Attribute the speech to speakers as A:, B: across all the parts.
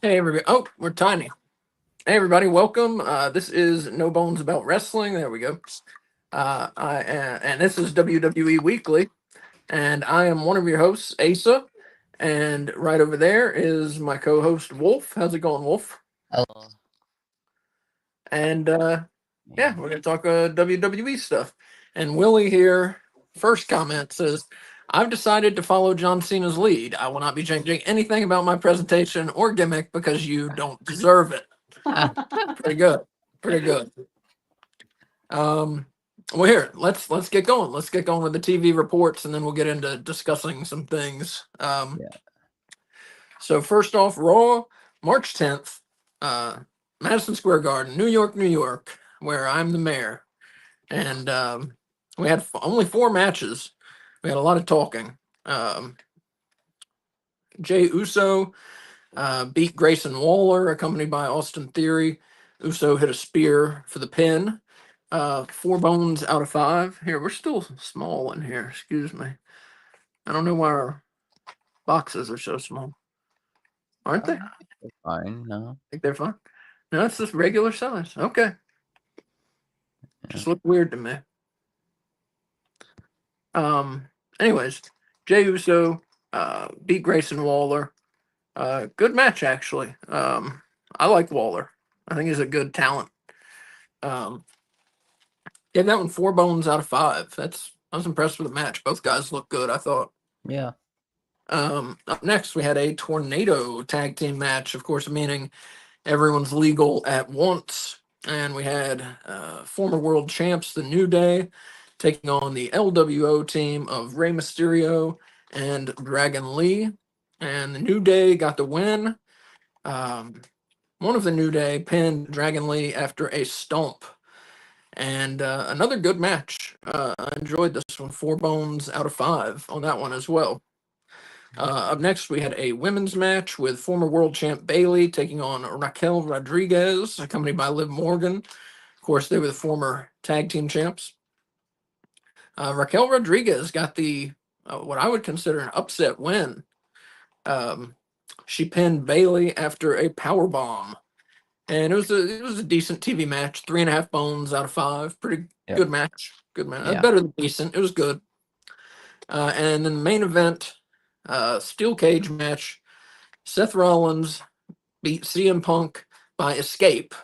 A: Hey everybody! Oh, we're tiny. Hey everybody, welcome. This is No Bones About Wrestling. There we go. And this is WWE Weekly, and I am one of your hosts, Asa. And right over there is my co-host Wolf. How's it going, Wolf?
B: Hello.
A: And yeah, we're gonna talk WWE stuff. And Willie here, first comment says, "I've decided to follow John Cena's lead. I will not be changing anything about my presentation or gimmick because you don't deserve it." Pretty good. Pretty good. Um, well, here let's get going. Let's get going with the TV reports, and then we'll get into discussing some things.
B: Yeah.
A: So first off, Raw, March 10th, Madison Square Garden, New York, New York, where I'm the mayor, and we had only 4 matches. We had a lot of talking. Jay Uso beat Grayson Waller, accompanied by Austin Theory. Uso hit a spear for the pin. 4 bones out of 5. Here, we're still small in here. Excuse me. I don't know why our boxes are so small. Aren't they? I
B: Fine. No.
A: think they're fine. No, it's just regular size. Okay. Just look weird to me. Anyways, Jey Uso beat Grayson Waller. Good match actually. I like Waller. I think he's a good talent. Gave that one 4 bones out of 5. I was impressed with the match. Both guys look good, I thought.
B: Yeah.
A: Up next, we had a tornado tag team match, of course, meaning everyone's legal at once. And we had former world champs, the New Day, taking on the LWO team of Rey Mysterio and Dragon Lee. And the New Day got the win. One of the New Day pinned Dragon Lee after a stomp. And another good match. I enjoyed this one. 4 bones out of 5 on that one as well. Up next, we had a women's match with former world champ Bayley taking on Raquel Rodriguez, accompanied by Liv Morgan. Of course, they were the former tag team champs. Raquel Rodriguez got the what I would consider an upset win. She pinned Bayley after a power bomb, and it was a decent TV match. 3.5 bones out of 5. Pretty
B: Yep.
A: good match. Good match.
B: Yeah.
A: Better than decent. It was good. And then the main event, steel cage match. Seth Rollins beat CM Punk by escape.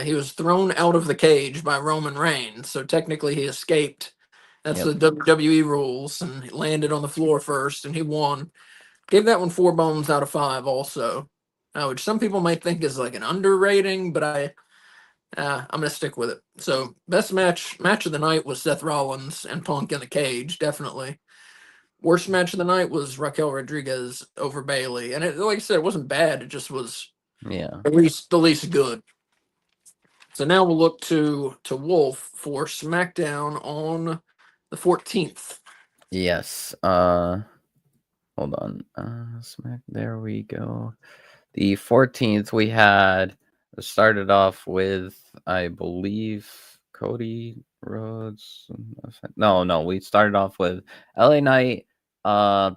A: He was thrown out of the cage by Roman Reigns, so technically he escaped. That's
B: Yep.
A: the WWE rules, and he landed on the floor first, and he won. Gave that one 4 bones out of 5, also, which some people might think is like an underrating, but I'm gonna stick with it. So best match of the night was Seth Rollins and Punk in the cage, definitely. Worst match of the night was Raquel Rodriguez over Bayley, and like I said, it wasn't bad. It just was
B: Yeah.
A: the least good. So now we'll look to Wolf for SmackDown on the 14th.
B: Yes. Hold on. There we go. The 14th we had started off with, I believe, Cody Rhodes. No. We started off with LA Knight. And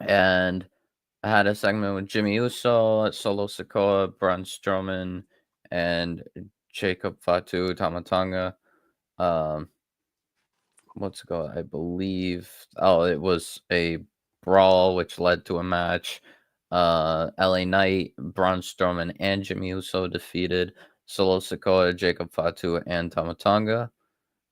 B: I had a segment with Jimmy Uso, Solo Sikoa, Braun Strowman, and Jacob Fatu Tamatanga. What's it called? I believe. Oh, it was a brawl which led to a match. LA Knight, Braun Strowman, and Jimmy Uso defeated Solo Sikoa, Jacob Fatu, and Tamatanga.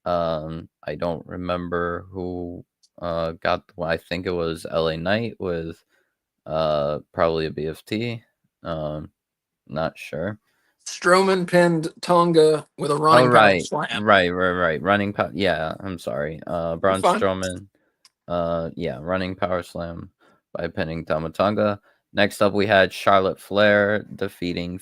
B: I don't remember who got. I think it was LA Knight with probably a BFT. Not sure.
A: Strowman pinned Tonga with a running power slam.
B: Right. Running power. Yeah, I'm sorry. Braun
A: Fine.
B: Strowman. Yeah, running power slam by pinning Tamatanga. Next up, we had Charlotte Flair defeating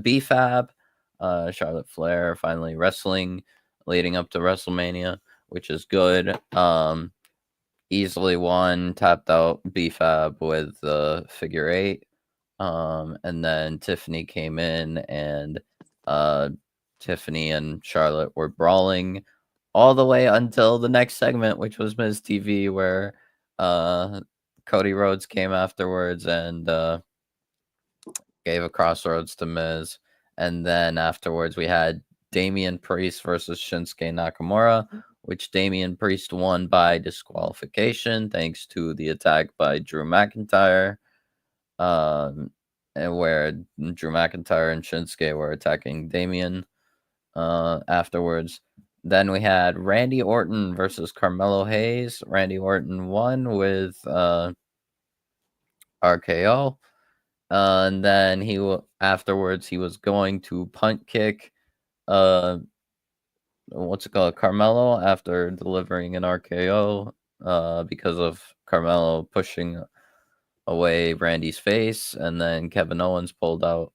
B: B-Fab. Charlotte Flair finally wrestling, leading up to WrestleMania, which is good. Easily won, tapped out B-Fab with the figure 8. And then Tiffany came in, and Tiffany and Charlotte were brawling all the way until the next segment, which was Miz TV, where Cody Rhodes came afterwards and gave a crossroads to Miz, and then afterwards we had Damian Priest versus Shinsuke Nakamura, which Damian Priest won by disqualification thanks to the attack by Drew McIntyre, and where Drew McIntyre and Shinsuke were attacking Damian afterwards. Then we had Randy Orton versus Carmelo Hayes. Randy Orton won with RKO. And then afterwards he was going to punt kick what's it called, Carmelo, after delivering an RKO because of Carmelo pushing away Randy's face, and then Kevin Owens pulled out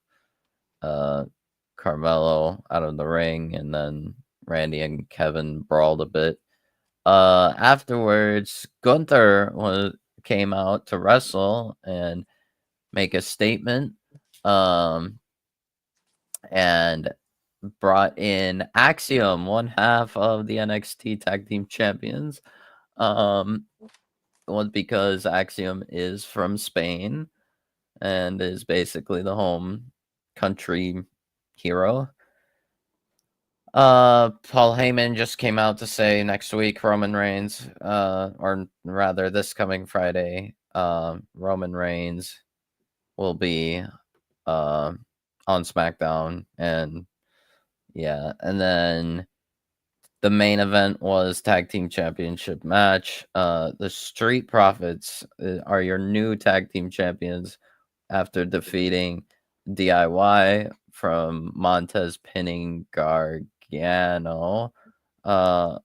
B: Carmelo out of the ring, and then Randy and Kevin brawled a bit. Afterwards, Gunther came out to wrestle and make a statement, and brought in Axiom, one half of the NXT Tag Team Champions. Was because Axiom is from Spain and is basically the home country hero. Paul Heyman just came out to say next week Roman Reigns, or rather this coming Friday, Roman Reigns will be on SmackDown, and yeah, and then the main event was tag team championship match. The Street Profits are your new tag team champions after defeating DIY from Montez pinning Gargano. By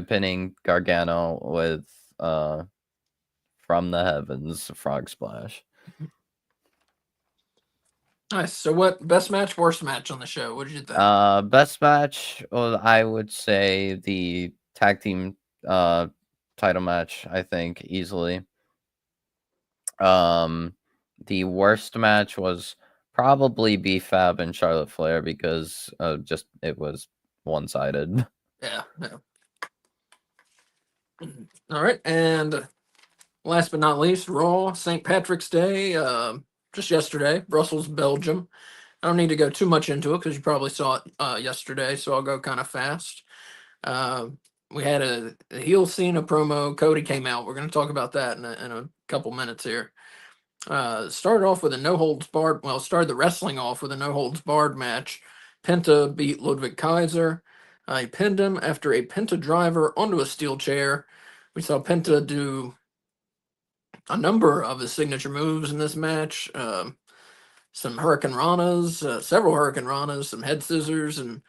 B: pinning Gargano with from the heavens frog splash.
A: Nice. So, what best match, worst match on the show? What did you think?
B: Best match, well, I would say the tag team title match, I think, easily. The worst match was probably B-Fab and Charlotte Flair because just it was one-sided.
A: Yeah. All right, and last but not least, Raw, St. Patrick's Day, just yesterday, Brussels, Belgium. I don't need to go too much into it because you probably saw it yesterday, so I'll go kind of fast. We had a heel Cena promo. Cody came out. We're going to talk about that in a couple minutes here. Started off with a no holds barred. Well, started the wrestling off with a no holds barred match. Penta beat Ludwig Kaiser. He pinned him after a Penta driver onto a steel chair. We saw Penta do a number of his signature moves in this match. Some Hurricane Ranas, several Hurricane Ranas, some head scissors, and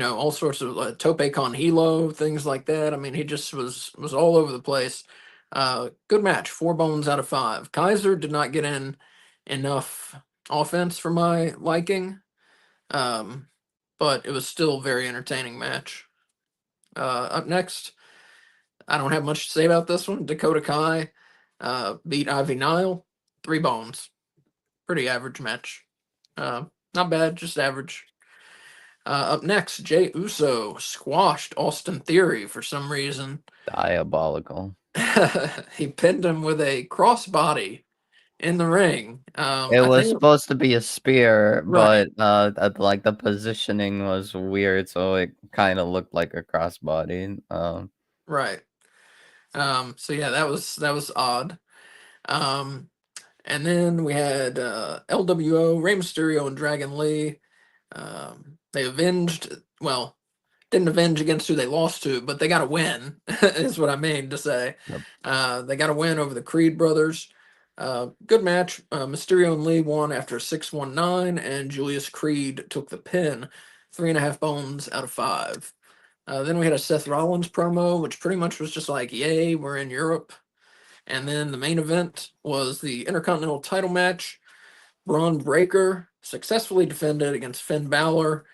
A: all sorts of tope con hilo, things like that. I mean, he just was all over the place. Good match, 4 bones out of 5. Kaiser did not get in enough offense for my liking, but it was still a very entertaining match. Up next, I don't have much to say about this one. Dakota Kai beat Ivy Nile, 3 bones. Pretty average match. Not bad, just average. Up next, Jey Uso squashed Austin Theory for some reason.
B: Diabolical.
A: He pinned him with a crossbody in the ring.
B: It was supposed to be a spear,
A: right.
B: but like the positioning was weird, so it kind of looked like a crossbody.
A: Right. So yeah, that was odd. And then we had LWO, Rey Mysterio, and Dragon Lee. They didn't avenge against who they lost to, but they got a win, is what I mean to say.
B: Yep.
A: They got a win over the Creed brothers. Good match. Mysterio and Lee won after 619, and Julius Creed took the pin, 3.5 bones out of 5. Then we had a Seth Rollins promo, which pretty much was just like, yay, we're in Europe. And then the main event was the Intercontinental title match. Braun Breaker successfully defended against Finn Balor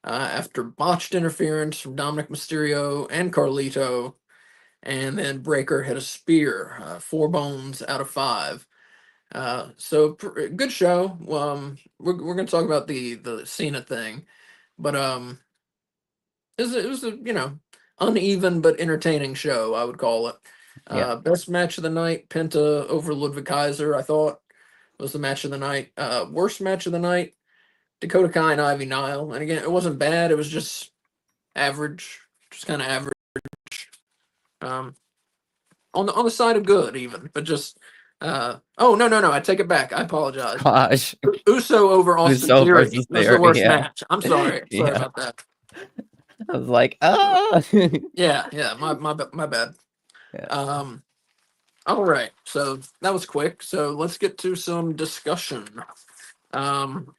A: after botched interference from Dominic Mysterio and Carlito. And then Breaker hit a spear, 4 bones out of 5. Good show. We're going to talk about the Cena thing, but it was a uneven but entertaining show, I would call it.
B: Yeah.
A: Best match of the night, Penta over Ludwig Kaiser, I thought was the match of the night. Worst match of the night, Dakota Kai and Ivy Nile. And again, it wasn't bad. It was just average, just kind of average. Um, on the side of good, even, but just. Oh no! I take it back. I apologize.
B: Gosh,
A: Uso over Austin
B: Uso
A: Theory
B: versus
A: was the
B: Theory.
A: worst
B: Yeah,
A: match. I'm sorry. Sorry
B: yeah.
A: about that.
B: I was like, ah.
A: Yeah. My bad.
B: Yeah,
A: Um. All right. So that was quick. So let's get to some discussion. Um.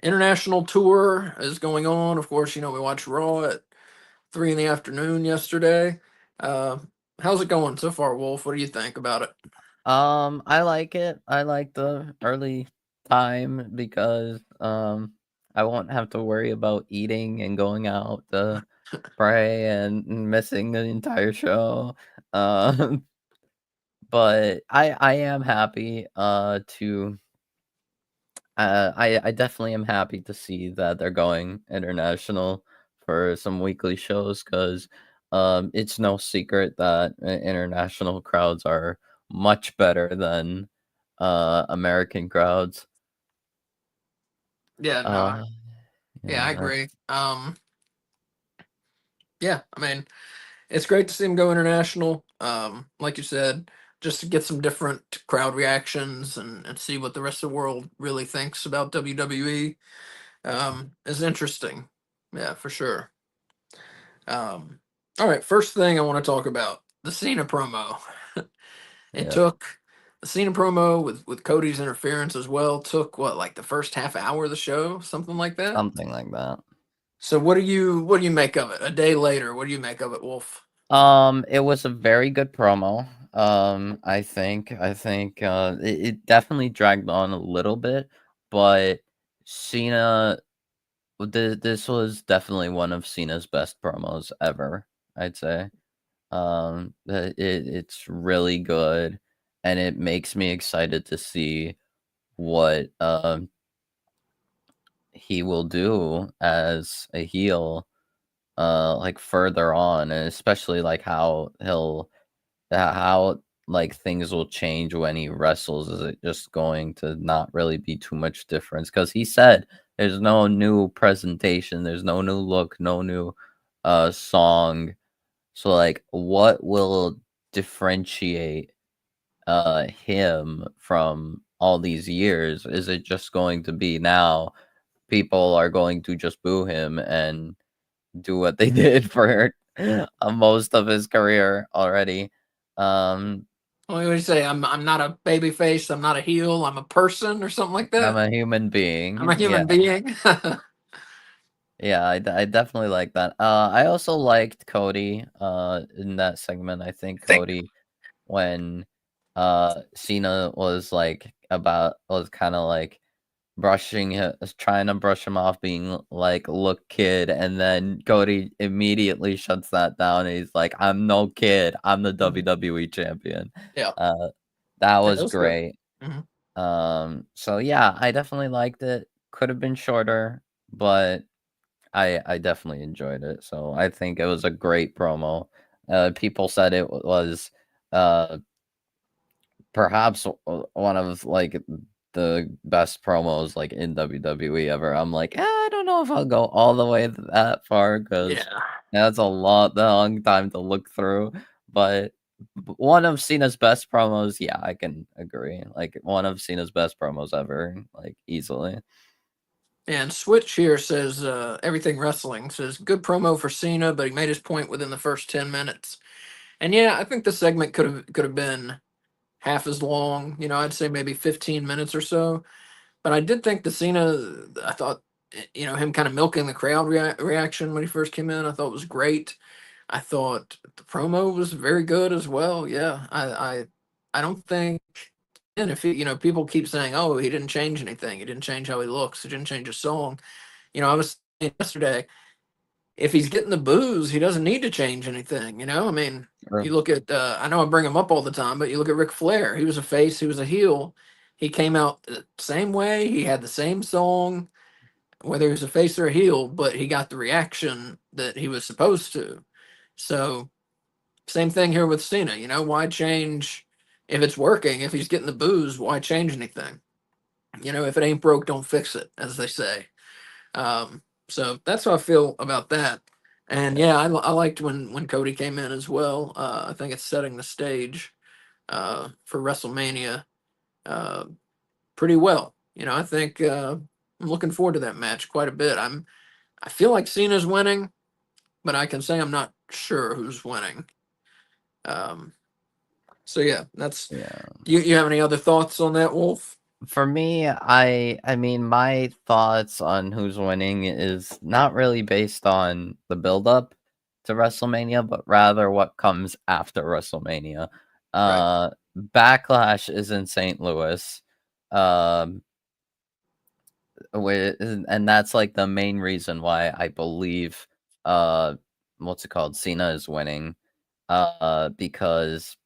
A: International tour is going on. Of course, we watched Raw at 3 in the afternoon yesterday. Uh, how's it going so far, Wolf? What do you think about it?
B: I like it. I like the early time because I won't have to worry about eating and going out to pray and missing the entire show. Um, but I am happy to I definitely am happy to see that they're going international for some weekly shows because it's no secret that international crowds are much better than American crowds.
A: Yeah. No.
B: Uh,
A: Yeah, I
B: yeah,
A: agree. Yeah. I mean, it's great to see him go international. Like you said, just to get some different crowd reactions and see what the rest of the world really thinks about WWE. Is interesting. Yeah, for sure. Um, all right, first thing I want to talk about the Cena promo. It
B: yeah,
A: took the Cena promo with Cody's interference as well. Took what, like the first half hour of the show, something like that.
B: something like that.
A: So what do you make of it? A day later, what do you make of it, Wolf?
B: It was a very good promo. I think it definitely dragged on a little bit, but Cena this was definitely one of Cena's best promos ever, I'd say. It's really good, and it makes me excited to see what he will do as a heel, like further on, and especially like how like things will change when he wrestles. Is it just going to not really be too much difference? Because he said there's no new presentation, there's no new look, no new song. So like what will differentiate him from all these years? Is it just going to be now people are going to just boo him and do what they did for most of his career already? Um,
A: What do you say? I'm not a baby face. I'm not a heel. I'm a person or something like
B: I'm
A: that.
B: a human
A: I'm a
B: being. Yeah,
A: human being.
B: yeah, I definitely like that. I also liked Cody in that segment. I think
A: Think.
B: Cody when Cena was kind of like trying to brush him off, being like, "Look, kid," and then Cody immediately shuts that down. And he's like, "I'm no kid. I'm the
A: Mhm.
B: WWE champion."
A: Yeah,
B: Uh, that
A: that
B: was
A: was good.
B: great.
A: Hmm.
B: So yeah, I definitely liked it. Could have been shorter, but I definitely enjoyed it. So I think it was a great promo. People said it was uh perhaps one of like the best promos like in WWE ever. I'm like, I don't know if I'll go all the way that far because
A: Yeah,
B: that's a long time to look through. But one of Cena's best promos, yeah, I can agree. Like one of Cena's best promos ever, like easily.
A: and Switch here says everything wrestling says good promo for Cena, but he made his point within the first 10 minutes. And yeah, I think the segment could have been half as long. I'd say maybe 15 minutes or so. But I did think the Cena. I thought him kind of milking the crowd reaction when he first came in. I thought was great. I thought the promo was very good as well. Yeah, I don't think. And if people keep saying, "Oh, he didn't change anything. He didn't change how he looks. He didn't change his song." I was saying yesterday, if he's getting the booze, he doesn't need to change anything. I mean, you
B: True.
A: look at. I know I bring him up all the time, but you look at Ric Flair. He was a face. He was a heel. He came out the same way. He had the same song, whether he was a face or a heel, but he got the reaction that he was supposed to. So same thing here with Cena. Why change? if it's working, if he's getting the booze, why change anything? If it ain't broke, don't fix it, as they say. So that's how I feel about that. And yeah, I liked when Cody came in as well. I think it's setting the stage for WrestleMania uh, pretty well. I think I'm looking forward to that match quite a bit. I feel like Cena's winning, but I can say I'm not sure who's winning. Um, so yeah, that's
B: Yeah.
A: you have any other thoughts on that, Wolf?
B: For me, I mean, my thoughts on who's winning is not really based on the build up to WrestleMania, but rather what comes after WrestleMania.
A: Right.
B: Backlash is in St. Louis. Um and that's like the main reason why I believe uh what's it called? Cena is winning. Because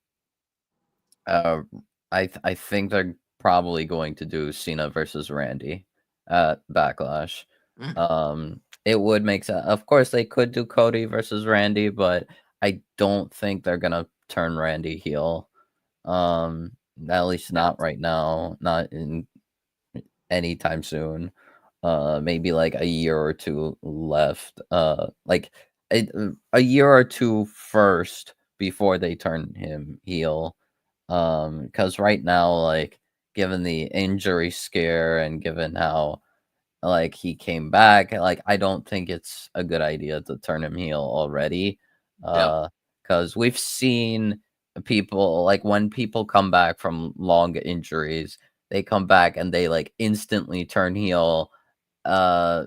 B: uh, I think they're probably going to do Cena versus Randy at Backlash.
A: Mm,
B: It would make sense. Of course, they could do Cody versus Randy, but I don't think they're gonna turn Randy heel. At least not right now, not in anytime soon. Maybe like a year or two left. Like a year or two first before they turn him heel. Because right now, like, given the injury scare and given how like he came back, like, I don't think it's a good idea to turn him heel already.
A: yeah.
B: Because we've seen people like when people come back from long injuries, they come back and they like instantly turn heel. Uh,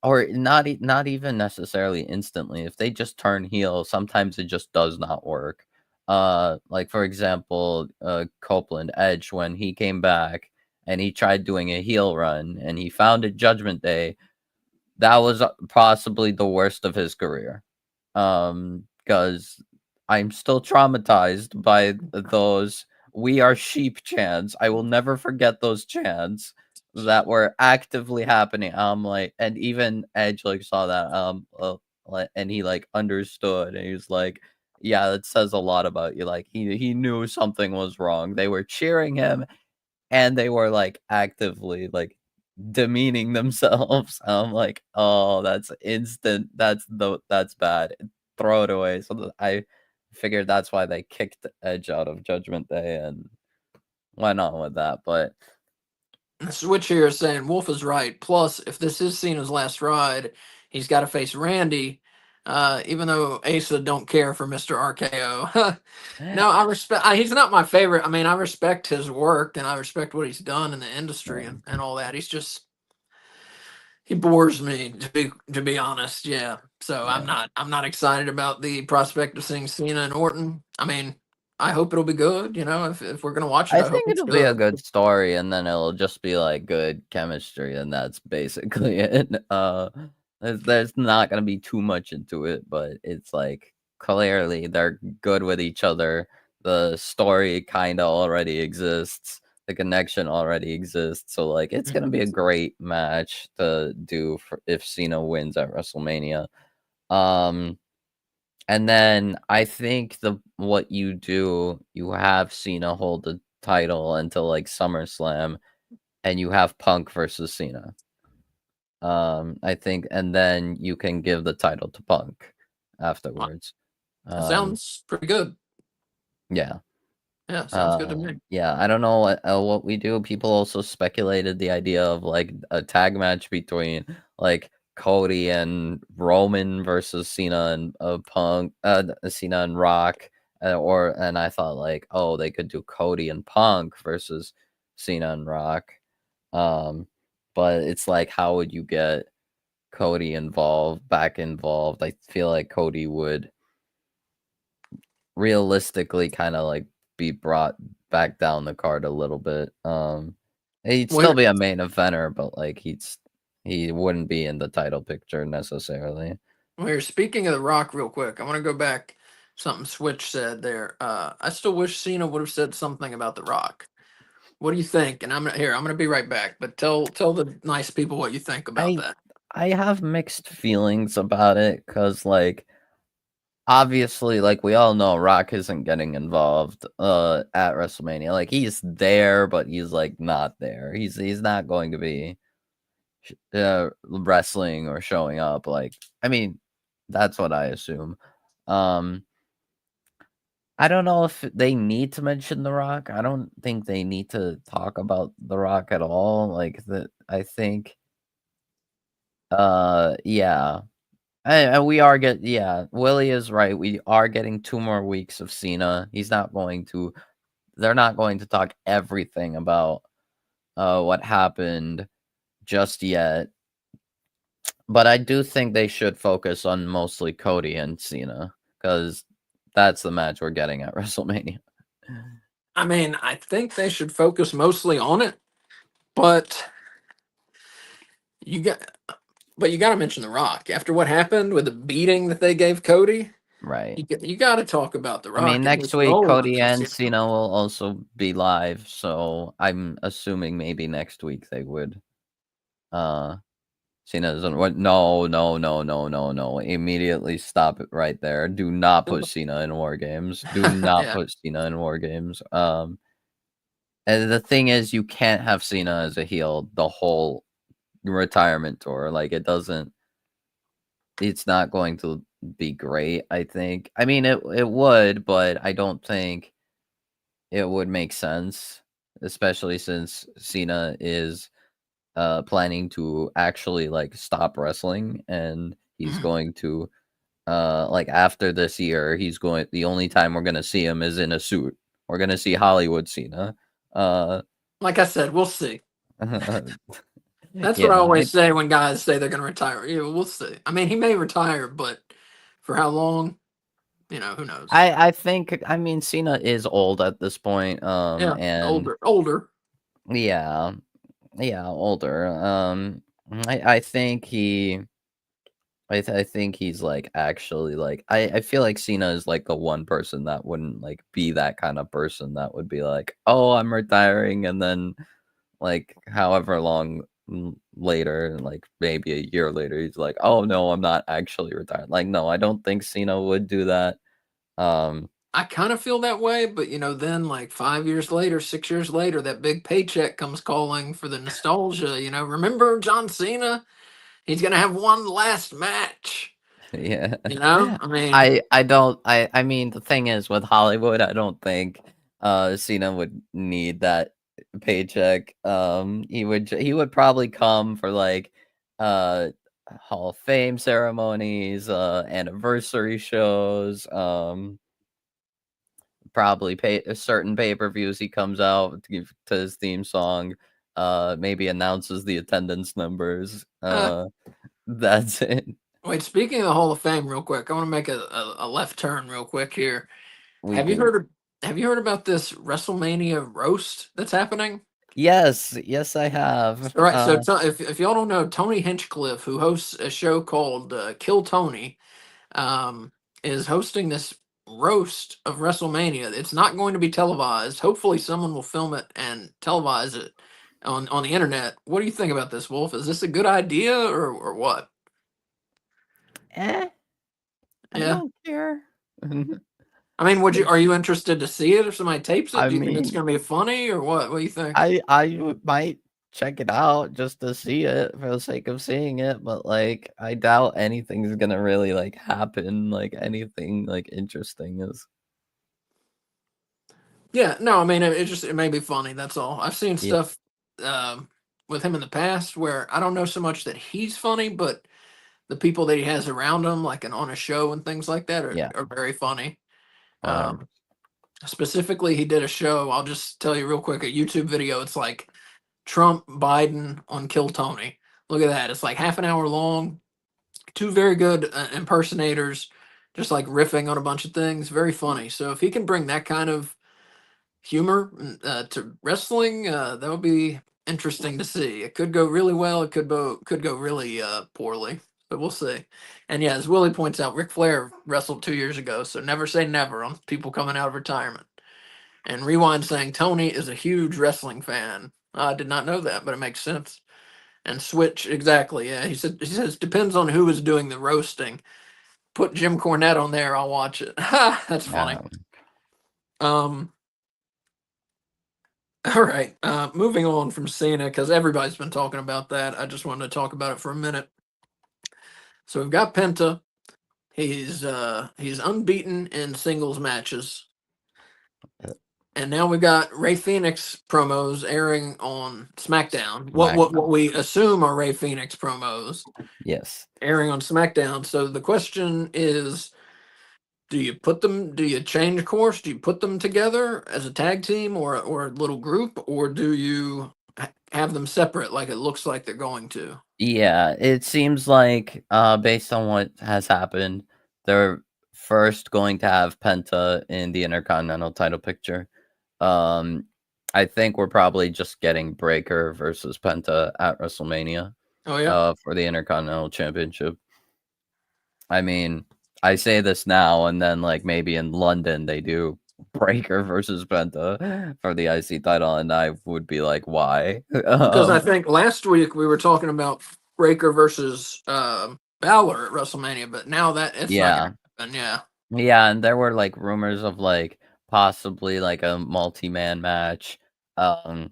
B: or not even necessarily instantly. If they just turn heel, sometimes it just does not work. Like for example, Copeland Edge when he came back and he tried doing a heel run and he founded Judgment Day, that was possibly the worst of his career. Because I'm still traumatized by those "We are sheep" chants. I will never forget those chants that were actively happening. Like, and even Edge like saw that. And he like understood, and he was like, "Yeah, that says a lot about you." Like he knew something was wrong. They were cheering him, and they were like actively like demeaning themselves. I'm like, oh, that's instant. That's bad. Throw it away. So I figured that's why they kicked Edge out of Judgment Day and went on with that. But
A: Switch here is saying Wolf is right. Plus, if this is Cena's last ride, he's got to face Randy. Even though Asa don't care for Mr. RKO. No, I respect. He's not my favorite. I mean, I respect his work and I respect what he's done in the industry
B: yeah,
A: and all that. He bores me to be honest. Yeah. So I'm
B: yeah.
A: not I'm not excited about the prospect of seeing Cena and Orton. I mean, I hope it'll be good. If we're gonna watch it,
B: I
A: I hope
B: think
A: it's
B: it'll be a
A: good.
B: good story, and then it'll just be like good chemistry, and that's basically it. There's not gonna be too much into it, but it's like clearly they're good with each other. The story kind of already exists. The connection already exists. So like it's gonna be a great match to do for if Cena wins at WrestleMania. Um, and then I think the what you do, you have Cena hold the title until like SummerSlam, and you have Punk versus Cena. I think, and then you can give the title to Punk afterwards.
A: That
B: Um,
A: sounds pretty good.
B: yeah.
A: Yeah, sounds good to me.
B: Yeah, I don't know what we do. People also speculated the idea of like a tag match between like Cody and Roman versus Cena and Punk, Cena and Rock, and I thought like, oh, they could do Cody and Punk versus Cena and Rock. Um, but it's like, how would you get Cody back involved? I feel like Cody would realistically kind of like be brought back down the card a little bit. He'd still
A: Well,
B: be a main eventer, but like he wouldn't be in the title picture necessarily.
A: we're speaking of The Rock real quick. I want to go back something Switch said there. I still wish Cena would have said something about The Rock. What do you think? And I'm gonna be right back, but tell the nice people what you think about
B: I
A: that.
B: I have mixed feelings about it because like obviously, like we all know, Rock isn't getting involved at WrestleMania. Like he's there, but he's like not there. He's not going to be wrestling or showing up. Like, I mean, that's what I assume. Um, I don't know if they need to mention The Rock. I don't think they need to talk about The Rock at all. Like I think, yeah. And we are yeah, Willie is right. We are getting 2 more weeks of Cena. They're not going to talk everything about what happened just yet. But I do think they should focus on mostly Cody and Cena because that's the match we're getting at WrestleMania.
A: I mean, I think they should focus mostly on it, but you got you got to mention The Rock. After what happened with the beating that they gave Cody,
B: Right.
A: you got to talk about The
B: I mean,
A: Rock and
B: next
A: his
B: week
A: role in
B: Cody
A: this.
B: and Cena will also be live, so I'm assuming maybe next week they would. Cena doesn't. What? No, no, no, no, no, no! Immediately stop it right there. Do not put Cena in War Games. Do not
A: Yeah,
B: put Cena in War Games. And the thing is, you can't have Cena as a heel the whole retirement tour. Like it doesn't. It's not going to be great. I think. I mean, it would, but I don't think it would make sense, especially since Cena is planning to actually like stop wrestling, and he's
A: mhm.
B: going to like after this year the only time we're gonna see him is in a suit. We're gonna see Hollywood Cena. uh
A: Like I said, we'll see. That's what
B: yeah,
A: I always say when guys say they're going to retire. Yeah, we'll see. I mean, he may retire, but for how long? Who knows?
B: I think, I mean, Cena is old at this point,
A: Yeah,
B: and
A: older.
B: yeah, yeah, older. I think I think he's like actually like I feel like Cena is like the one person that wouldn't like be that kind of person that would be like, oh, I'm retiring, and then like however long later, like maybe a year later, he's like, oh no, I'm not actually retired. Like, no, I don't think Cena would do that. Um,
A: I kind of feel that way, but then like 5 years later, 6 years later, that big paycheck comes calling for the nostalgia. Remember John Cena? He's gonna have one last match.
B: yeah.
A: I mean,
B: I mean the thing is with Hollywood, I don't think Cena would need that paycheck. He would probably come for like uh Hall of Fame ceremonies, anniversary shows, probably pay certain pay-per-views he comes out to his theme song, maybe announces the attendance numbers. That's it.
A: wait. Speaking of the Hall of Fame, real quick, I want to make a left turn real quick here.
B: We
A: Have you
B: do.
A: heard of Have you heard about this WrestleMania roast that's happening?
B: Yes, yes, I have.
A: All right, so if y'all don't know, Tony Hinchcliffe, who hosts a show called Kill Tony, um, is hosting this roast of WrestleMania. It's not going to be televised. Hopefully, someone will film it and televise it on the internet. What do you think about this, Wolf? Is this a good idea or what?
B: Eh, I
A: Yeah.
B: don't care.
A: I mean, are you interested to see it if somebody tapes it?
B: I
A: Do you think it's
B: mean,
A: going to be funny or what? What do you think?
B: might check it out just to see it for the sake of seeing it, but like I doubt anything's gonna really like happen. Like anything like interesting is.
A: Yeah, no, I mean it may be funny. That's all. I've seen
B: Yeah,
A: stuff with him in the past where I don't know so much that he's funny, but the people that he has around him, like on a show and things like that, are,
B: yeah,
A: are very funny.
B: 100.
A: Um, Specifically, he did a show. I'll just tell you real quick, a YouTube video. It's like Trump Biden on Kill Tony. Look at that. It's like half an hour long. Two very good impersonators, just like riffing on a bunch of things. Very funny. So if he can bring that kind of humor to wrestling, that would be interesting to see. It could go really well. It could go really poorly, but we'll see. And yeah, as Willie points out, Ric Flair wrestled 2 years ago, so never say never on people coming out of retirement. And Rewind saying Tony is a huge wrestling fan. I did not know that, but it makes sense. And Switch exactly. Yeah, he says depends on who is doing the roasting. put Jim Cornette on there, I'll watch it. Ha, that's funny. Um, all right. Moving on from Cena, because everybody's been talking about that. I just wanted to talk about it for a minute. So we've got Penta. He's unbeaten in singles matches. And now we got Ray Phoenix promos airing on SmackDown. What we assume are Ray Phoenix promos
B: Yes.
A: airing on SmackDown. So the question is, do you change course? Do you put them together as a tag team or a little group, or do you have them separate like it looks like they're going to?
B: Yeah, it seems like, based on what has happened, they're first going to have Penta in the Intercontinental title picture. Um, I think we're probably just getting Breaker versus Penta at WrestleMania,
A: Oh yeah.
B: for the Intercontinental Championship. I mean, I say this now, and then like maybe in London they do Breaker versus Penta for the IC title, and I would be like, why?
A: Because I think last week we were talking about Breaker versus Balor at WrestleMania, but now that it's not
B: Yeah.
A: going to happen. Yeah.
B: Yeah, and there were like rumors of like possibly like a multi-man match. Um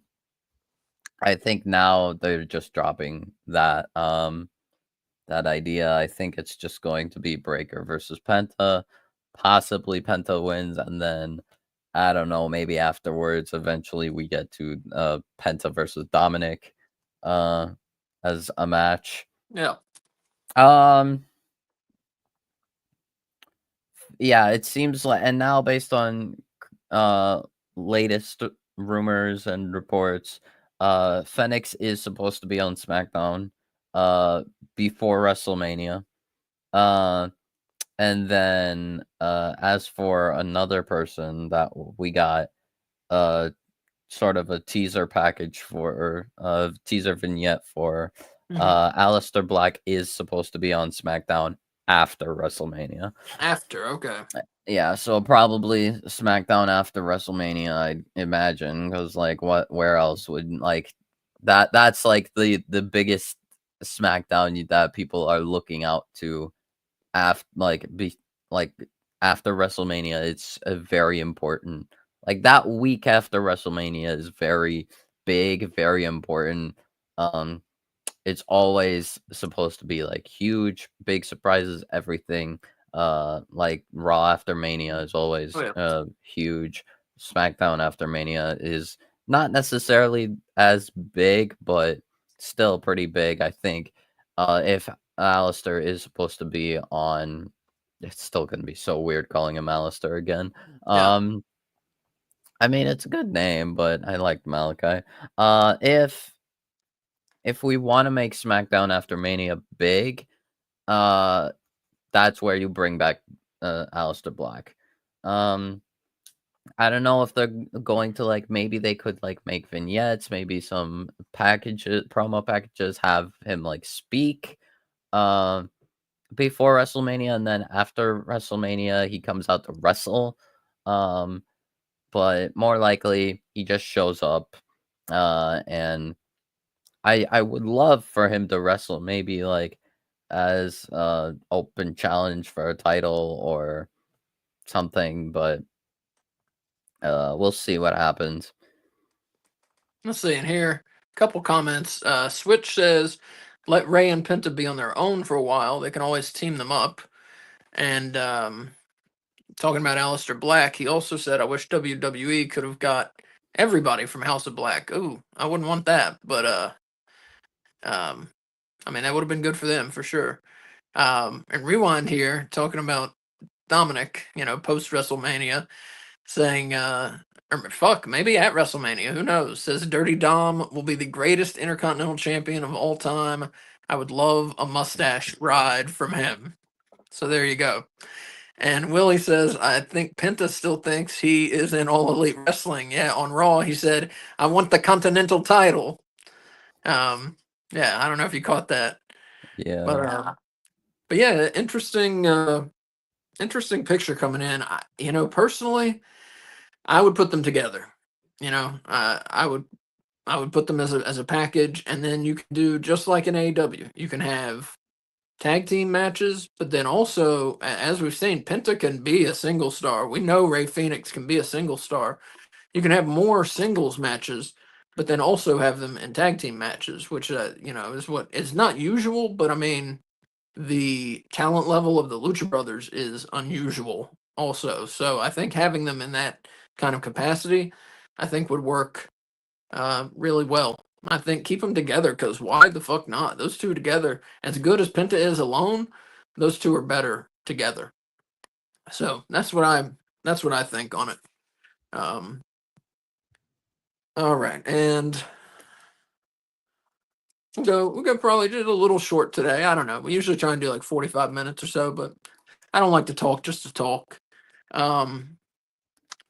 B: I think now they're just dropping that idea. I think it's just going to be Breaker versus Penta. Possibly Penta wins, and then I don't know, maybe afterwards eventually we get to Penta versus Dominic uh as a match.
A: Yeah.
B: Um Yeah, it seems like, and now based on uh latest rumors and reports, Fenix is supposed to be on SmackDown before WrestleMania. Uh and then as for another person that we got uh sort of a teaser package for, or a teaser vignette for,
A: Mhm.
B: Aleister Black is supposed to be on SmackDown after WrestleMania.
A: After, okay.
B: Yeah, so probably SmackDown after WrestleMania, I'd imagine, because like, where else would like that's like the biggest SmackDown that people are looking out to after like after WrestleMania. It's a very important, like that week after WrestleMania is very big, very important. Um, it's always supposed to be like huge, big surprises, everything. Like Raw after Mania is
A: Oh
B: always
A: yeah.
B: huge. SmackDown after Mania is not necessarily as big, but still pretty big. I think if Alistair is supposed to be on, it's still gonna be so weird calling him Alistair again.
A: Yeah.
B: I mean, it's a good name, but I like Malachi. If we want to make SmackDown after Mania big, uh, that's where you bring back Aleister Black. Um, I don't know if they're going to like, maybe they could like make vignettes, maybe some packages, promo packages, have him like speak before WrestleMania, and then after WrestleMania he comes out to wrestle. Um, but more likely he just shows up, and I would love for him to wrestle, maybe like as open challenge for a title or something, but we'll see what happens.
A: Let's see in here. A couple comments. Switch says, "Let Ray and Penta be on their own for a while. They can always team them up." And talking about Aleister Black, he also said, "I wish WWE could have got everybody from House of Black." Ooh, I wouldn't want that, but um, I mean that would have been good for them for sure. And rewind here, talking about Dominic, post WrestleMania, saying, or fuck, maybe at WrestleMania, who knows? Says Dirty Dom will be the greatest Intercontinental Champion of all time. I would love a mustache ride from him. So there you go. And Willie says, I think Penta still thinks he is in All Elite Wrestling. Yeah, on Raw, he said, I want the Continental title. Um, yeah, I don't know if you caught that. But
B: Yeah,
A: but yeah, interesting picture coming in. Personally, I would put them together. I would put them as a package, and then you can do just like in AEW. You can have tag team matches, but then also, as we've seen, Penta can be a single star. We know Ray Phoenix can be a single star. You can have more singles matches, but then also have them in tag team matches, which is what it's not usual, but I mean the talent level of the Lucha Brothers is unusual also. So I think having them in that kind of capacity, I think would work really well. I think keep them together because why the fuck not? Those two together, as good as Penta is alone, those two are better together. So that's what I think on it. Um, all right, and we'll go probably just a little short today. I don't know. We usually try and do like 45 minutes or so, but I don't like to talk just to talk. Um,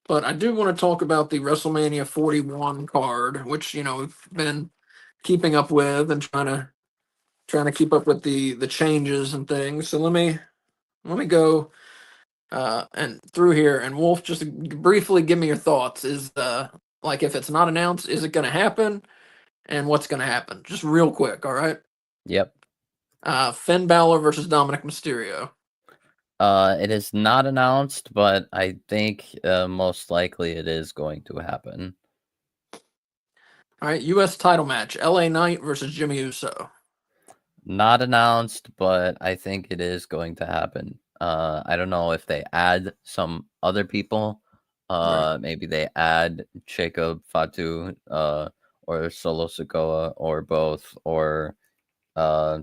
A: but I do want to talk about the WrestleMania 41 card, which we've been keeping up with and trying to keep up with the changes and things. So let me go and through here, and Wolf, just briefly give me your thoughts. Is like if it's not announced, is it going to happen, and what's going to happen? Just real quick, all right?
B: Yep.
A: Finn Balor versus Dominic Mysterio.
B: It is not announced, but I think most likely it is going to happen.
A: All right, U.S. title match: L.A. Knight versus Jimmy Uso.
B: Not announced, but I think it is going to happen. I don't know if they add some other people.
A: Right.
B: Maybe they add Jacob Fatu, or Solo Sikoa, or both, or uh,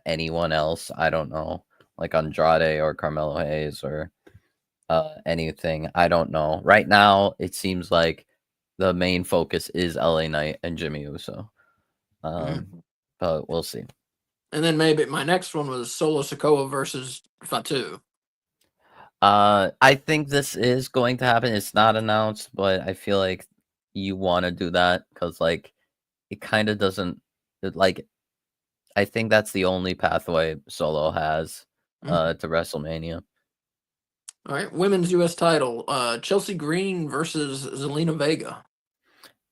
B: anyone else. I don't know, like Andrade or Carmelo Hayes or anything. I don't know. Right now, it seems like the main focus is LA Knight and Jimmy Uso.
A: Mhm.
B: But we'll see.
A: And then maybe my next one was Solo Sikoa versus Fatu.
B: I think this is going to happen. It's not announced, but I feel like you want to do that because, like, it kind of doesn't. Like, I think that's the only pathway Solo has
A: Mhm.
B: to WrestleMania.
A: All right, women's U.S. title: Chelsea Green versus Zelina Vega.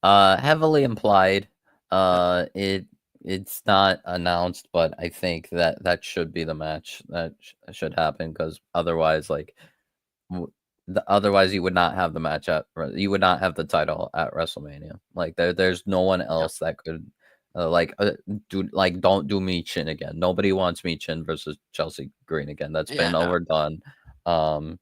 B: Heavily implied.
A: Yep.
B: It's not announced, but I think that should be the match that should happen because otherwise, like, otherwise you would not have the match you would not have the title at WrestleMania. Like there's no one
A: Yep.
B: else that could don't do Michin again. Nobody wants Michin versus Chelsea Green again. That's
A: Yeah.
B: been
A: No.
B: overdone. Um,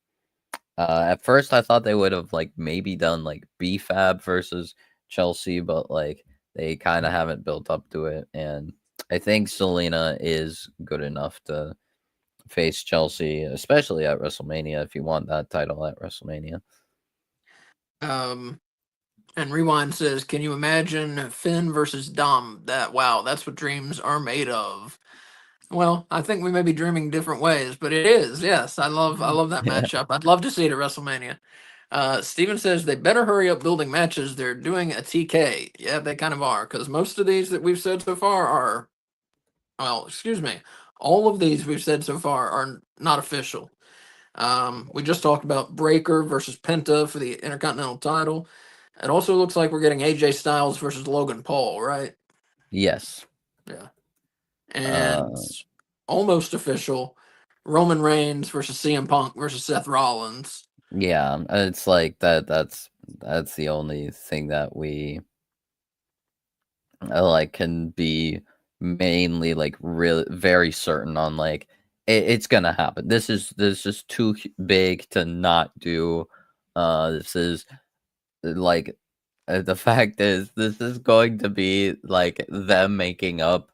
B: at first I thought they would have like maybe done like BFAB versus Chelsea, but like they kind of haven't built up to it, and I think Selena is good enough to face Chelsea, especially at WrestleMania, if you want that title at WrestleMania.
A: Um. And Rewind says, "Can you imagine Finn versus Dom? Wow, that's what dreams are made of." Well, I think we may be dreaming different ways, but it is. Yes, I love that
B: Yeah.
A: matchup. I'd love to see it at WrestleMania. Steven says they better hurry up building matches. They're doing a TK. Yeah, they kind of are, because most of these that we've said so far are, well, excuse me, all of these we've said so far are not official. We just talked about Breaker versus Penta for the Intercontinental title. It also looks like we're getting AJ Styles versus Logan Paul, right?
B: Yes.
A: Yeah. And
B: Uh,
A: almost official, Roman Reigns versus CM Punk versus Seth Rollins.
B: yeah, it's like that's the only thing that we like can be mainly like really very certain on. Like it's gonna happen. This is too big to not do. This is like the fact is this is going to be like them making up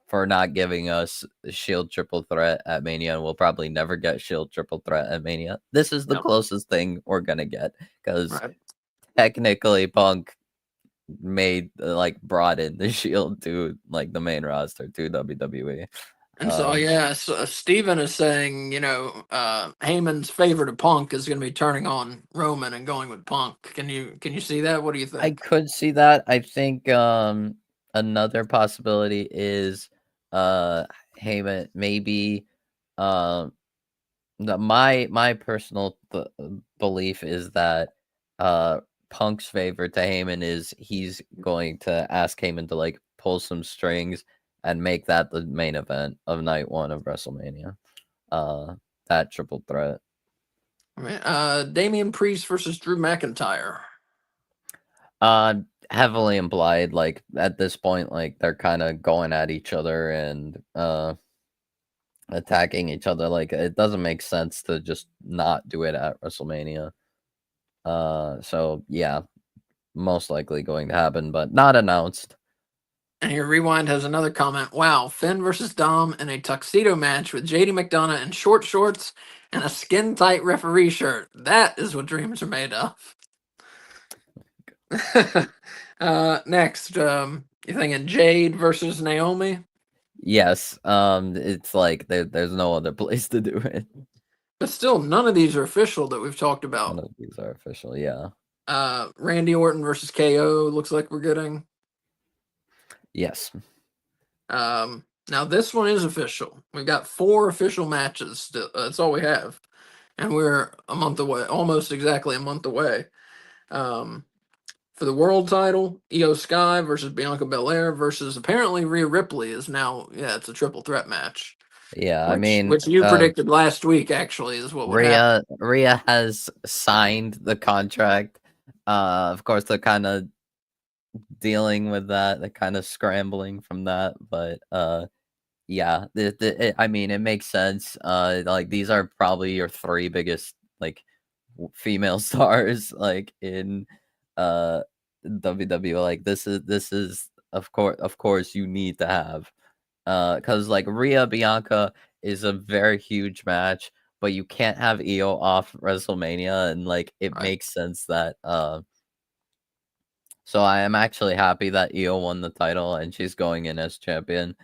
B: for not giving us Shield triple threat at Mania, and we'll probably never get Shield triple threat at Mania. This is the
A: Yep.
B: closest thing we're gonna get because
A: Right.
B: technically Punk made like brought in the Shield to like the main roster to WWE.
A: And so, yeah, so Steven is saying, Heyman's favorite of Punk is going to be turning on Roman and going with Punk. Can you see that? What do you
B: I
A: think?
B: could see that. I think another possibility is uh Heyman maybe um my personal belief is that uh Punk's favor to Heyman is he's going to ask Heyman to like pull some strings and make that the main event of night 1 of WrestleMania. That triple threat.
A: All right. Damian Priest versus Drew McIntyre.
B: Uh, Heavily implied, like, at this point, like, they're kind of going at each other and attacking each other. Like, it doesn't make sense to just not do it at WrestleMania. So yeah, most likely going to happen, but not announced.
A: And here, Rewind has another comment. Wow, Finn versus Dom in a tuxedo match with JD McDonough in short shorts and a skin tight referee shirt. That is what dreams are made of. Next, you thinking Jade versus Naomi?
B: Yes, it's like there's no other place to do it.
A: But still, none of these are official that we've talked
B: None
A: about.
B: of these are official. Yeah.
A: Randy Orton versus KO looks like we're getting.
B: Yes.
A: Now this one is official. We've got 4 official matches. That's all we have, and we're a month away, almost exactly a month away. Um, for the world title, Io Sky versus Bianca Belair versus apparently Rhea Ripley is now. Yeah, it's a triple threat match,
B: Yeah. I
A: which
B: mean,
A: you predicted last week. Actually, is what would happen.
B: Rhea has signed the contract. Of course, they're kind of dealing with that. They're kind of scrambling from that, but yeah, I mean, it makes sense. Like, these are probably your 3 biggest, like, female stars, like, in uh WWE. Like, this is of course you need to have, because like Rhea Bianca is a very huge match, but you can't have Io off WrestleMania, and like it
A: Right.
B: makes sense that so I am actually happy that Io won the title and she's going in as champion.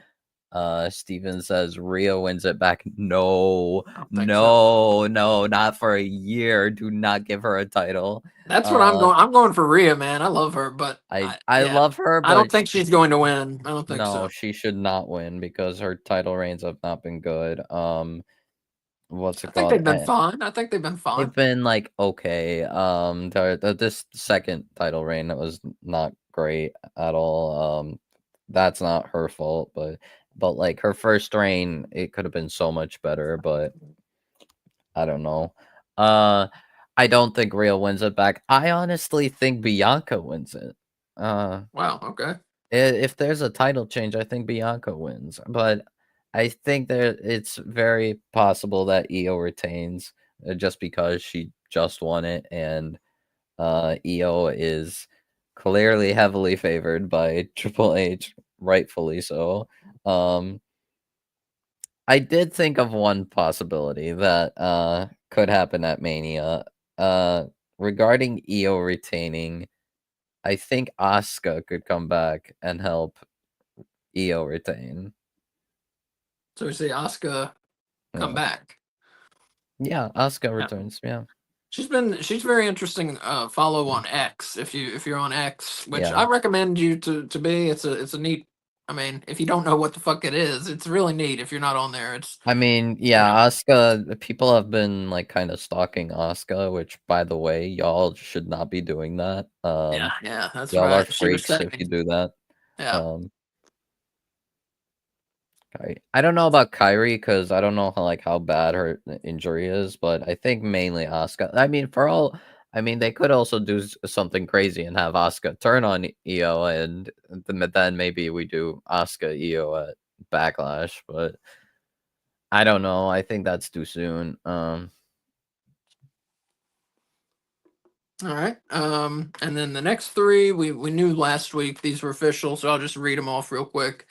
B: Steven says Rhea wins it back. No,
A: I don't think so.
B: no, no, not for a year. Do not give her a title.
A: That's what I'm
B: Uh,
A: going. I'm going for Rhea, man. I love her, but
B: I
A: yeah,
B: love her,
A: I don't
B: but
A: think she's going to win. I don't think
B: no,
A: so.
B: she should not win because her title reigns have not been good. What's
A: I
B: it
A: think
B: called?
A: they've been fine. I think they've been
B: They've
A: fine.
B: been like okay. This second title reign that was not great at all. That's not her fault, but like her first reign, it could have been so much better. But I don't know. Uh, I don't think Rhea wins it back. I honestly think Bianca wins it. Uh,
A: Wow. Okay.
B: if there's a title change, I think Bianca wins. But I think that it's very possible that Io retains, just because she just won it, and Io is clearly heavily favored by Triple H, rightfully so. Um, I did think of one possibility that could happen at Mania. Uh, Regarding Io retaining, I think Asuka could come back and help Io retain.
A: So we see Asuka come
B: Yeah,
A: back.
B: yeah, Asuka
A: Yeah.
B: returns. Yeah,
A: She's very interesting. Follow on X if you're on X, which
B: yeah.
A: I recommend you to be. It's a neat. I mean, if you don't know what the fuck it is, it's really neat. If you're not on there, it's
B: I mean,
A: you
B: yeah,
A: know.
B: Asuka. People have been like kind of stalking Asuka, which, by the way, y'all should not be doing that.
A: Yeah, yeah, that's
B: Y'all are
A: right. She was
B: freaks if you
A: saying,
B: do that.
A: yeah,
B: Um, I don't know about Kyrie because I don't know how bad her injury is, but I think mainly Asuka. I mean, I mean, they could also do something crazy and have Asuka turn on Io, and then maybe we do Asuka Io at Backlash. But I don't know. I think that's too soon.
A: all right. And then the next 3 we knew last week these were official, so I'll just read them off real quick.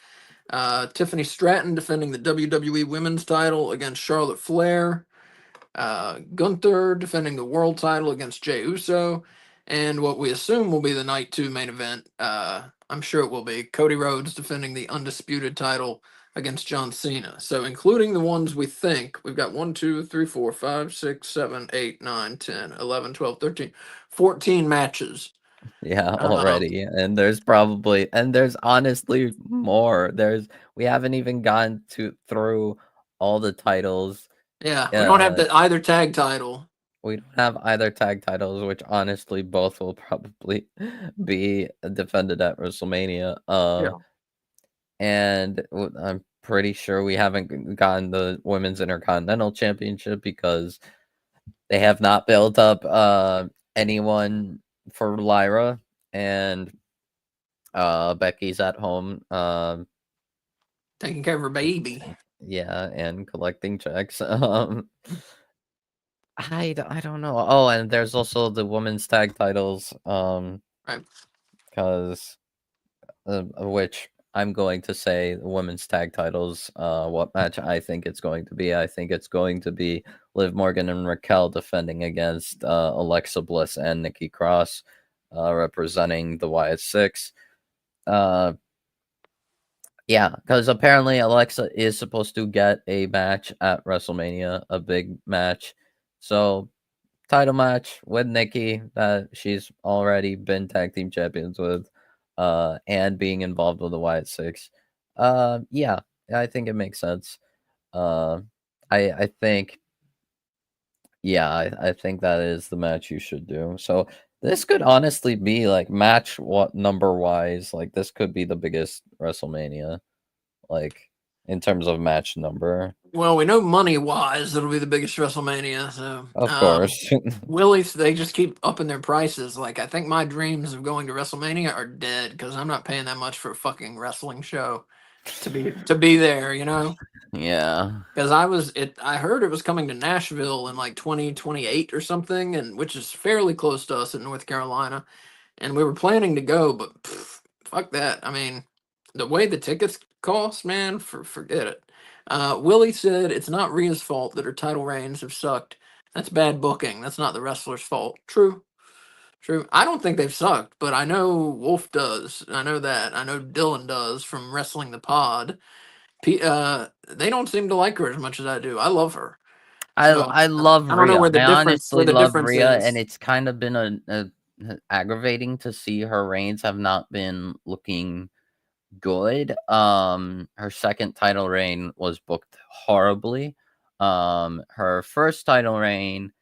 A: Tiffany Stratton defending the WWE Women's Title against Charlotte Flair. Gunther defending the world title against Jey Uso, and what we assume will be the night 2 main event. I'm sure it will be Cody Rhodes defending the undisputed title against John Cena. So, including the ones we think, we've got 1, 2, 3, 4, 5, 6, 7, 8, 9, 10, 11, 12, 13, 14 matches.
B: Yeah,
A: Um,
B: already. And there's honestly more. We haven't even gone to through all the titles.
A: yeah, we don't have
B: Uh,
A: either tag title.
B: we don't have either tag titles, which honestly both will probably be defended at WrestleMania.
A: Yeah.
B: and I'm pretty sure we haven't gotten the Women's Intercontinental Championship because they have not built up anyone for Lyra, and Becky's at home
A: Taking care of her baby.
B: yeah, and collecting checks. I don't know. Oh, and there's also the women's tag titles,
A: Right.
B: because which I'm going to say the women's tag titles. What match I think it's going to be? I think it's going to be Liv Morgan and Raquel defending against Alexa Bliss and Nikki Cross, representing the Wyatt Six. Uh, yeah, because apparently Alexa is supposed to get a match at WrestleMania, a big match. So title match with Nikki that she's already been tag team champions with, and being involved with the Wyatt Six. Yeah, I think it makes sense. Uh, I think, yeah, I think that is the match you should do. So this could honestly be like match what number wise, like this could be the biggest WrestleMania, like in terms of match number.
A: Well, we know money wise it'll be the biggest WrestleMania. So
B: Of course.
A: Willie's, they just keep upping their prices. Like, I think my dreams of going to WrestleMania are dead because I'm not paying that much for a fucking wrestling show to be there.
B: Yeah.
A: Because I heard it was coming to Nashville in like 2028 or something, and which is fairly close to us in North Carolina, and we were planning to go, but fuck that. I mean, the way the tickets cost, man, forget it. Willie said it's not Rhea's fault that her title reigns have sucked. That's bad booking. That's not the wrestler's fault. True. True. I don't think they've sucked, but I know Wolf does. I know that. I know Dylan does from Wrestling the Pod. They don't seem to like her as much as I do. I love her. So
B: I love
A: I don't know
B: Rhea.
A: where the
B: I
A: difference
B: honestly
A: where the
B: love
A: difference
B: Rhea, and
A: is.
B: it's kind of been aggravating to see her reigns have not been looking good. Her second title reign was booked horribly. Her first title reign,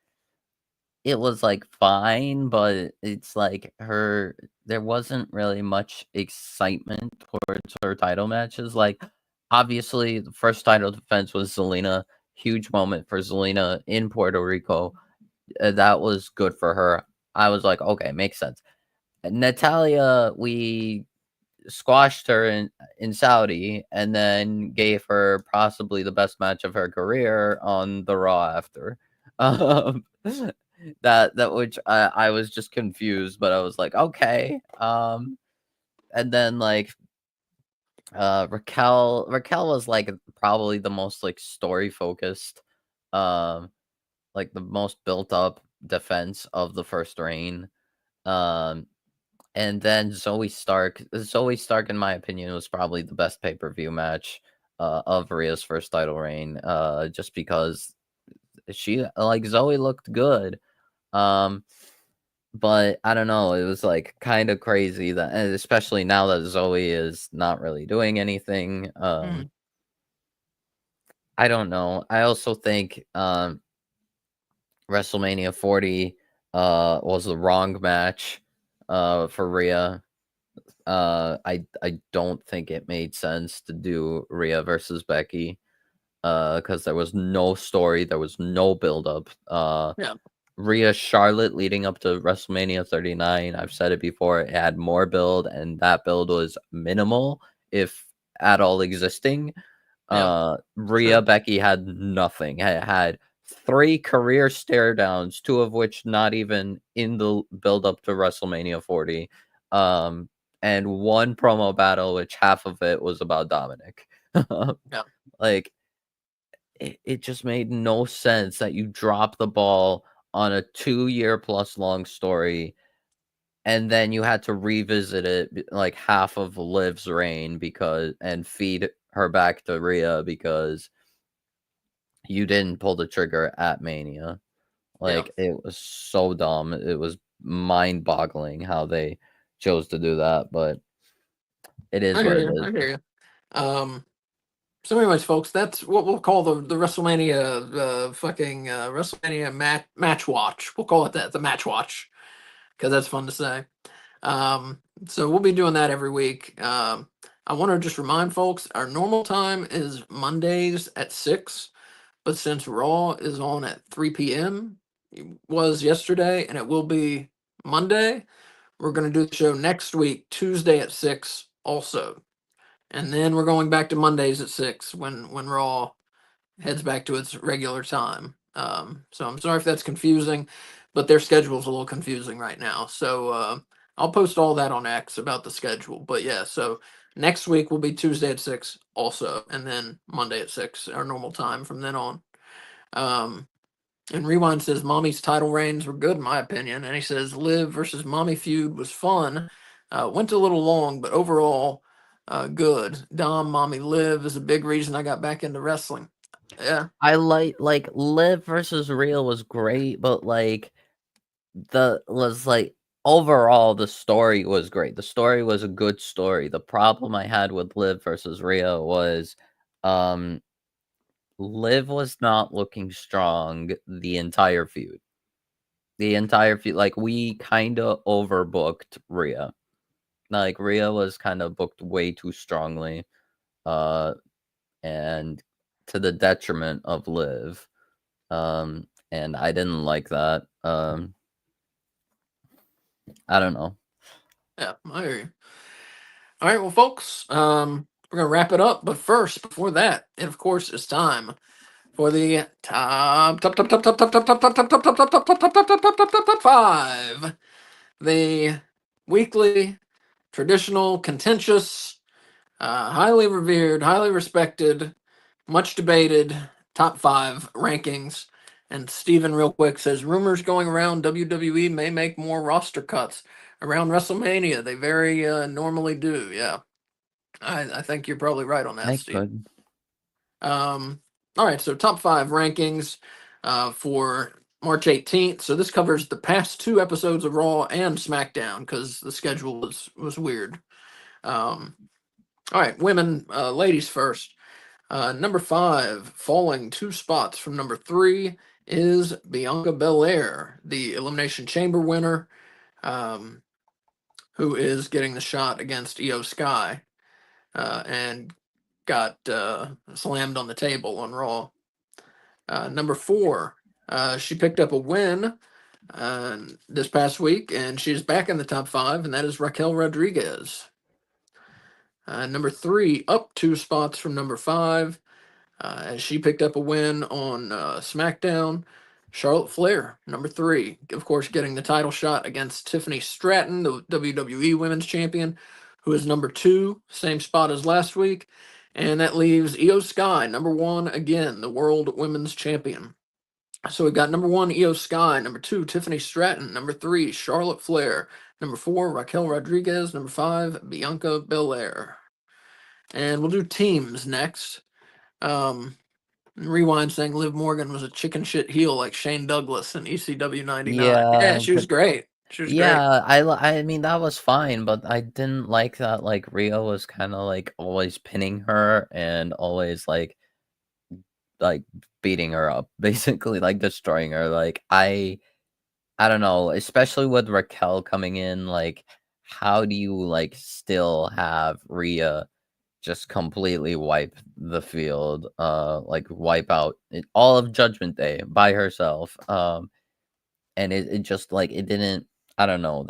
B: it was like fine, but it's like there wasn't really much excitement towards her title matches. Like, obviously, the first title defense was Zelina. Huge moment for Zelina in Puerto Rico. That was good for her. I was like, okay, makes sense. Natalia, we squashed her in Saudi and then gave her possibly the best match of her career on the Raw after. Um, that which I was just confused, but I was like, okay. And then like Raquel was like probably the most like story focused, um, like the most built up defense of the first reign. Um, and then Zoe Stark, in my opinion, was probably the best pay-per-view match of Rhea's first title reign. Just because she like Zoe looked good. Um, but I don't know, it was like kind of crazy that, and especially now that Zoe is not really doing anything.
A: Mm,
B: I don't know. I also think WrestleMania 40 was the wrong match for Rhea. I don't think it made sense to do Rhea versus Becky, because there was no story, there was no build up.
A: yeah,
B: Rhea Charlotte leading up to WrestleMania 39, I've said it before, it had more build, and that build was minimal, if at all existing.
A: yeah,
B: Rhea
A: true.
B: Becky had nothing. Had three career stare downs, two of which not even in the build up to WrestleMania 40. Um, and one promo battle, which half of it was about Dominic.
A: Yeah,
B: Like it just made no sense that you drop the ball on a 2 year plus long story, and then you had to revisit it like half of Liv's reign because and feed her back to Rhea because you didn't pull the trigger at Mania.
A: yeah.
B: Like, it was so dumb. It was mind-boggling how they chose to do that, but it is
A: I hear
B: what it
A: you.
B: is.
A: I hear you. Um, so, anyways, folks, that's what we'll call the WrestleMania fucking WrestleMania match watch. We'll call it that, the match watch, because that's fun to say. So we'll be doing that every week. I want to just remind folks our normal time is Mondays at 6, but since Raw is on at 3 p.m., it was yesterday, and it will be Monday, we're going to do the show next week, Tuesday at 6 also. And then we're going back to Mondays at 6 when Raw heads back to its regular time. So I'm sorry if that's confusing, but their schedule's a little confusing right now. So I'll post all that on X about the schedule. But yeah, so next week will be Tuesday at 6 also, and then Monday at 6, our normal time from then on. Um, and Rewind says Mommy's title reigns were good in my opinion, and he says Liv versus Mommy feud was fun. Went a little long, but overall good. Dom, Mommy, Liv is a big reason I got back into wrestling. Yeah,
B: I like Liv versus Real was great, but like the was like overall the story was great. The story was a good story. The problem I had with Liv versus Real was um Liv was not looking strong the entire feud. The entire feud, like we kind of overbooked Rhea. Like Rhea was kind of booked way too strongly, uh, and to the detriment of Liv. And I didn't like that. I don't know.
A: yeah, I hear you. All right, well, folks, we're gonna wrap it up, but first, before that, it of course is time for the top five, the weekly, traditional, contentious, highly revered, highly respected, much debated top five rankings. And Steven, real quick, says rumors going around WWE may make more roster cuts around WrestleMania. They very normally do. Yeah, I think you're probably right on that,
B: They
A: Steve.
B: could.
A: All right, so top five rankings for March 18th. So this covers the past two episodes of Raw and SmackDown because the schedule was weird. All right, women, ladies first. Number five, falling two spots from number three, is Bianca Belair, the Elimination Chamber winner, um, who is getting the shot against Io Sky and got slammed on the table on Raw. Number four, she picked up a win this past week, and she's back in the top five, and that is Raquel Rodriguez. Number three, up two spots from number five, as she picked up a win on SmackDown. Charlotte Flair, number three, of course, getting the title shot against Tiffany Stratton, the WWE Women's Champion, who is number two, same spot as last week. And that leaves Io Sky, number one, again, the World Women's Champion. So we've got number one, Io Sky, number two, Tiffany Stratton, number three, Charlotte Flair, number four, Raquel Rodriguez, number five, Bianca Belair. And we'll do teams next. Rewind saying Liv Morgan was a chicken shit heel like Shane Douglas in ECW '99. Yeah,
B: Yeah,
A: she was great. She was great.
B: yeah. I mean that was fine, but I didn't like that. Like Rhea was kind of like always pinning her and always like beating her up, basically like destroying her. Like I don't know, especially with Raquel coming in. Like, how do you like still have Rhea just completely wipe the field, like wipe out all of Judgment Day by herself? And it just like it didn't. I don't know.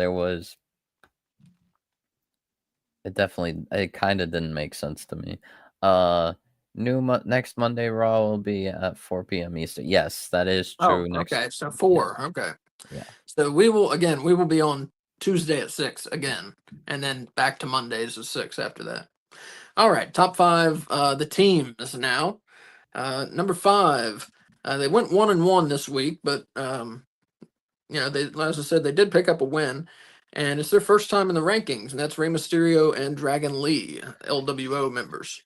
B: It kind of didn't make sense to me. Uh, next Monday Raw will be at 4 p.m. Eastern. Yes, that is
A: Oh,
B: true. Next,
A: okay. So
B: yeah,
A: four. Okay.
B: yeah,
A: So we will be on Tuesday at 6 again, and then back to Mondays at 6 after that. All right, top five. The teams now. Number five. They went 1-1 this week, but they, as I said, they did pick up a win, and it's their first time in the rankings, and that's Rey Mysterio and Dragon Lee, LWO members.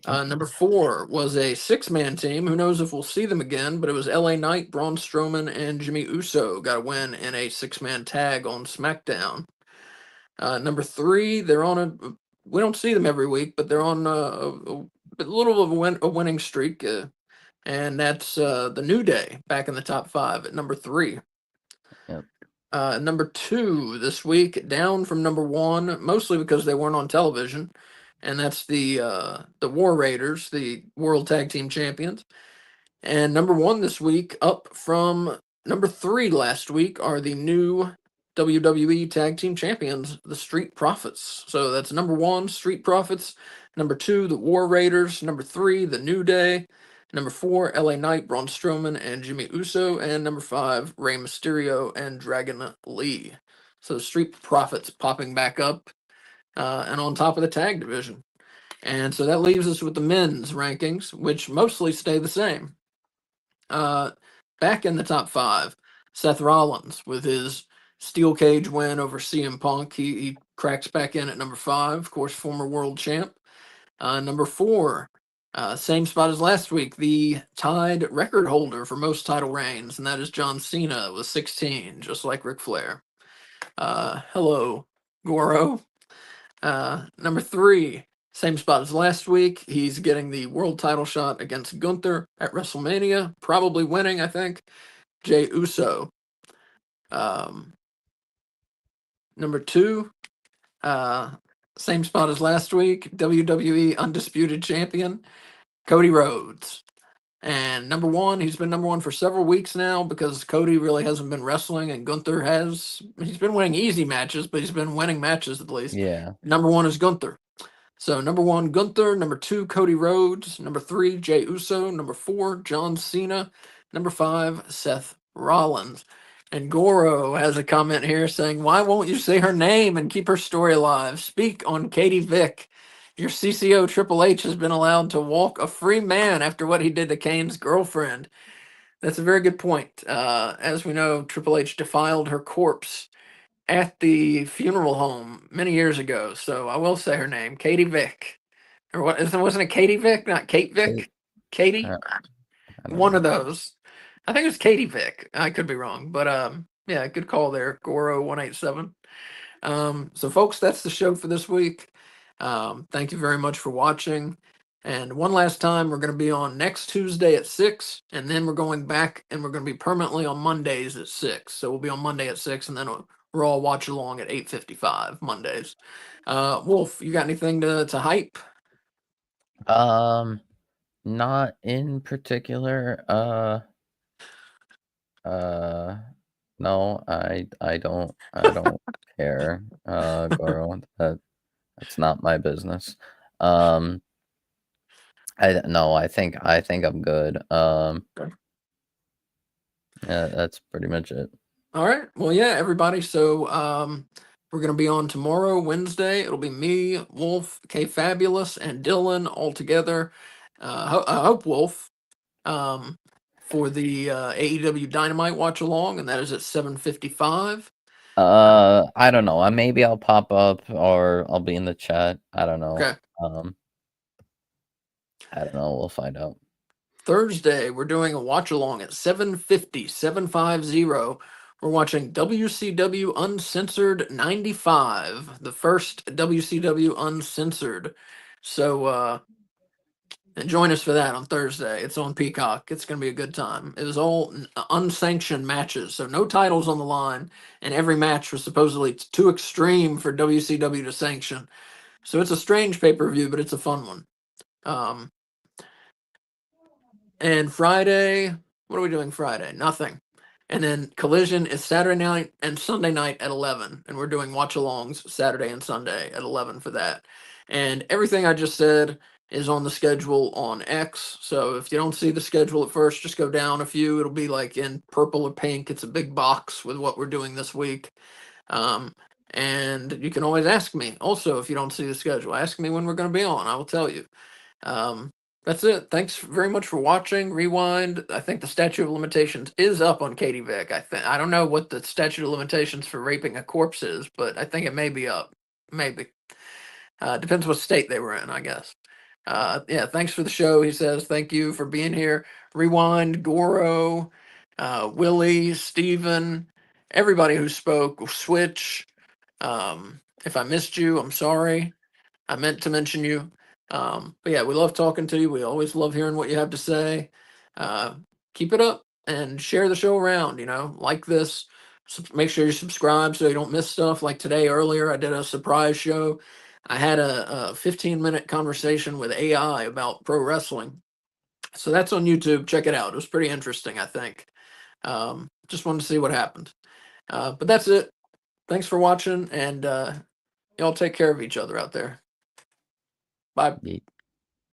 B: yep,
A: Number four was a six-man team. Who knows if we'll see them again? But it was LA Knight, Braun Strowman, and Jimmy Uso got a win in a six-man tag on SmackDown. Number three, they're on a. We don't see them every week, but they're on a little of a winning streak, and that's the New Day back in the top five at number three.
B: yep.
A: Number two this week, down from number one, mostly because they weren't on television, and that's the War Raiders, the World Tag Team Champions. And number one this week, up from number three last week, are the new WWE Tag Team Champions, the Street Profits. So that's number one, Street Profits. Number two, the War Raiders. Number three, the New Day. Number four, LA Knight, Braun Strowman, and Jimmy Uso. And number five, Rey Mysterio and Dragon Lee. So Street Profits popping back up and on top of the tag division. And so that leaves us with the men's rankings, which mostly stay the same. Back in the top five, Seth Rollins with his steel cage win over CM Punk. He cracks back in at number five, of course, former world champ. Number four, same spot as last week, the tied record holder for most title reigns, and that is John Cena with 16, just like Ric Flair. Hello, Goro. Number three, same spot as last week. He's getting the world title shot against Gunther at WrestleMania, probably winning, I think. Jey Uso. Number two, same spot as last week. WWE Undisputed Champion, Cody Rhodes. And number one, he's been number one for several weeks now because Cody really hasn't been wrestling, and Gunther has. He's been winning easy matches, but he's been winning matches at least.
B: Yeah.
A: Number one is Gunther. So number one, Gunther. Number two, Cody Rhodes. Number three, Jey Uso. Number four, John Cena. Number five, Seth Rollins. And Goro has a comment here saying, "Why won't you say her name and keep her story alive? Speak on Katie Vick. Your CCO Triple H has been allowed to walk a free man after what he did to Kane's girlfriend." That's a very good point. As we know, Triple H defiled her corpse at the funeral home many years ago. So I will say her name, Katie Vick. Or what? Wasn't it Katie Vick? Not Kate Vick? Katie?
B: I don't
A: One
B: know.
A: of those. I think it was Katie Vick. I could be wrong. But yeah, good call there, Goro187. So folks, that's the show for this week. Thank you very much for watching. And one last time, we're going to be on next Tuesday at 6, and then we're going back and we're going to be permanently on Mondays at 6. So we'll be on Monday at 6, and then we're all watch along at 8:55 Mondays. Wolf, you got anything to hype?
B: Not in particular. No, I don't care. Goro, that's not my business. I think I'm good.
A: Okay.
B: Yeah, that's pretty much it.
A: All right. Well, yeah, everybody. So we're going to be on tomorrow, Wednesday. It'll be me, Wolf, K Fabulous, and Dylan all together. I hope Wolf for the AEW Dynamite watch along, and that is at 7:55.
B: I don't know. Maybe I'll pop up or I'll be in the chat. I don't know.
A: Okay.
B: I don't know. We'll find out.
A: Thursday, we're doing a watch along at 7:50, 750. We're watching WCW Uncensored 95, the first WCW Uncensored. So join us for that on Thursday. It's on Peacock. It's going to be a good time. It was all unsanctioned matches, so no titles on the line, and every match was supposedly too extreme for WCW to sanction. So it's a strange pay-per-view, but it's a fun one. And Friday, what are we doing Friday? Nothing. And then Collision is Saturday night and Sunday night at 11. And we're doing watch-alongs Saturday and Sunday at 11 for that. And everything I just said is on the schedule on X. So if you don't see the schedule at first, just go down a few. It'll be like in purple or pink. It's a big box with what we're doing this week. And you can always ask me. Also, if you don't see the schedule, ask me when we're going to be on. I will tell you. That's it. Thanks very much for watching. Rewind. I think the statute of limitations is up on Katie Vick. I don't know what the statute of limitations for raping a corpse is, but I think it may be up. Maybe. Depends what state they were in, I guess. Yeah, thanks for the show. He says, thank you for being here. Rewind, Goro, Willie, Steven, everybody who spoke, Switch. If I missed you, I'm sorry. I meant to mention you. But yeah, we love talking to you. We always love hearing what you have to say. Keep it up and share the show around, like this. Make sure you subscribe so you don't miss stuff. Like today earlier, I did a surprise show. I had a 15-minute conversation with AI about pro wrestling. So that's on YouTube. Check it out. It was pretty interesting, I think. Just wanted to see what happened. But that's it. Thanks for watching, and y'all take care of each other out there. Bye.
B: Yeet.